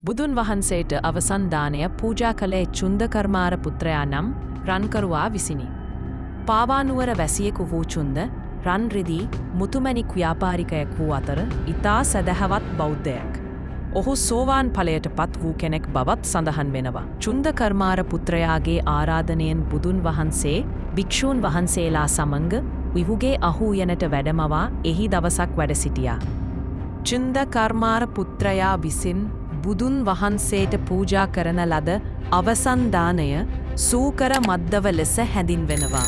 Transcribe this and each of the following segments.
බුදුන් වහන්සේට අවසන් දානය පූජා කළේ චුන්දකර්මාර පුත්‍රයා නම් රන්කරුවා විසිනි. පාවානුවර වැසියෙකු වූ චුන්ද රන් රිදී මුතුමැණික් ව්‍යාපාරිකයෙක් වූ අතර ඉතා සැදැහැවත් බෞද්ධයෙක්. ඔහු සෝවාන් ඵලයට පත් වූ කෙනෙක් බවත් සඳහන් වෙනවා. චුන්දකර්මාර පුත්‍රයාගේ ආරාධනයෙන් බුදුන් වහන්සේ භික්ෂූන් වහන්සේලා සමඟ විහුගේ අහුයනට වැඩමවා එහි දවසක් වැඩ සිටියා. චුන්දකර්මාර පුත්‍රයා විසින් බුදුන් වහන්සේට පූජා කරන ලද අවසන් දානය සූකර මද්දව ලෙස හැඳින්වෙනවා.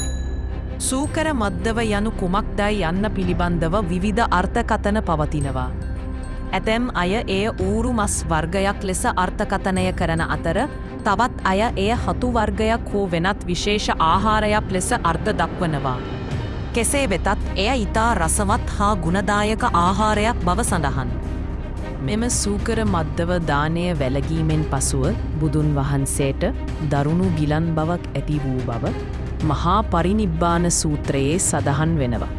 සූකර මද්දව යනු කුමක්දයි යන්න පිළිබඳව විවිධ අර්ථකථන පවතිනවා. ඇතැම් අය එය ඌරු මස් වර්ගයක් ලෙස අර්ථකථනය කරන අතර තවත් අය එය හතු වර්ගයක් හෝ වෙනත් විශේෂ ආහාරයක් ලෙස අර්ථ දක්වනවා. කෙසේ වෙතත් එය ඉතා රසවත් හා ගුණදායක ආහාරයක් බව සඳහන්. මෙම සූකර මද්දව දානය වැළගීමෙන් පසුව බුදුන් වහන්සේට දරුණු ගිලන් බවක් ඇති වූ බව මහා පරිනිබ්බාන සූත්‍රයේ සඳහන් වෙනවා.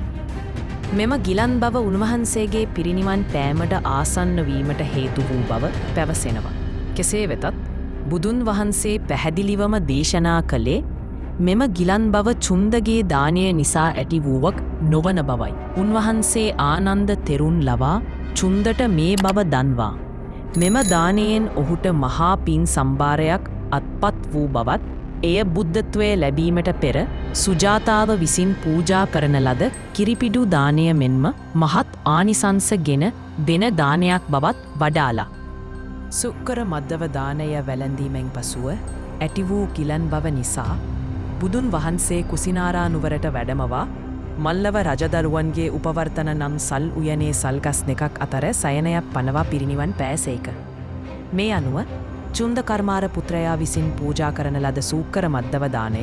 මෙම ගිලන් බව උන්වහන්සේගේ පිරිනිවන් පෑමට ආසන්න වීමට හේතු වූ බව පැවසෙනවා. කෙසේ වෙතත් බුදුන් වහන්සේ පැහැදිලිවම දේශනා කළේ මෙම ගිලන් බව චුන්දගේ දානය නිසා ඇති වූවක් නොවන බවයි. උන්වහන්සේ ආනන්ද තෙරුන් ලවා චුන්දට මේ බව දන්වා. මෙම දානයෙන් ඔහුට මහා පින් සම්භාරයක් අත්පත් වූ බවත් එය බුද්ධත්වය ලැබීමට පෙර සුජාතාව විසින් පූජා කරන ලද කිරිපිඩු දානය මෙන්ම මහත් ආනිසංස ගෙන දෙන දානයක් බවත් වදාලා. සුක්කර මද්දව දානය වැළඳීමෙන් පසුව ඇති වූ ගිලන් බව නිසා බුදුන් වහන්සේ කුසිනාරා නුවරට වැඩමවා මල්ලව රජදරුවන්ගේ උපවර්තන නම් සල් උයනේ සල්ගස් දෙකක් අතර සයනයක් පනවා පිරිනිවන් පෑසේක. මේ අනුව චුන්දකර්මාර පුත්‍රයා විසින් පූජා කරන ලද සූක්කර මද්දව දානය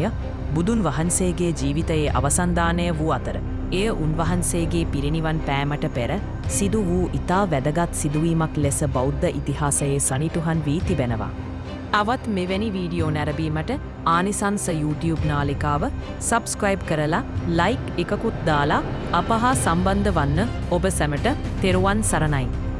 බුදුන් වහන්සේගේ ජීවිතයේ අවසන් දානය වූ අතර එය උන්වහන්සේගේ පිරිනිවන් පෑමට පෙර සිදු වූ ඉතා වැදගත් සිදුවීමක් ලෙස බෞද්ධ ඉතිහාසයේ සනිටුහන් වී තිබෙනවා. අවත් මෙවැනි වීඩියෝ නැරඹීමට ආනිසංස YouTube නාලිකාව සබ්ස්ක්‍රයිබ් කරලා ලයික් එකකුත් දාලා අප හා සම්බන්ධ වන්න ඔබ සැමට තෙරුවන් සරණයි.